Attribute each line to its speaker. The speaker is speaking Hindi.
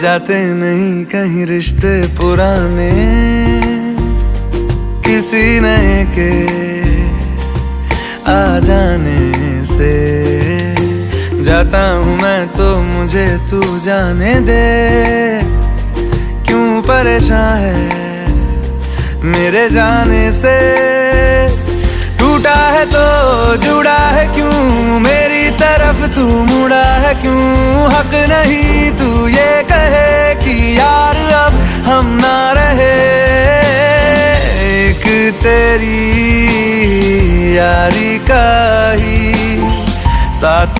Speaker 1: जाते नहीं कहीं रिश्ते पुराने, किसी नए के आ जाने से। जाता हूँ मैं तो मुझे तू जाने दे, क्यों परेशान है मेरे जाने से। टूटा है तो जुड़ा है क्यों, मेरी तरफ तू मुड़ा है क्यों। हक नहीं तू ये कहे कि यार अब हम ना रहे, एक तेरी यारी का ही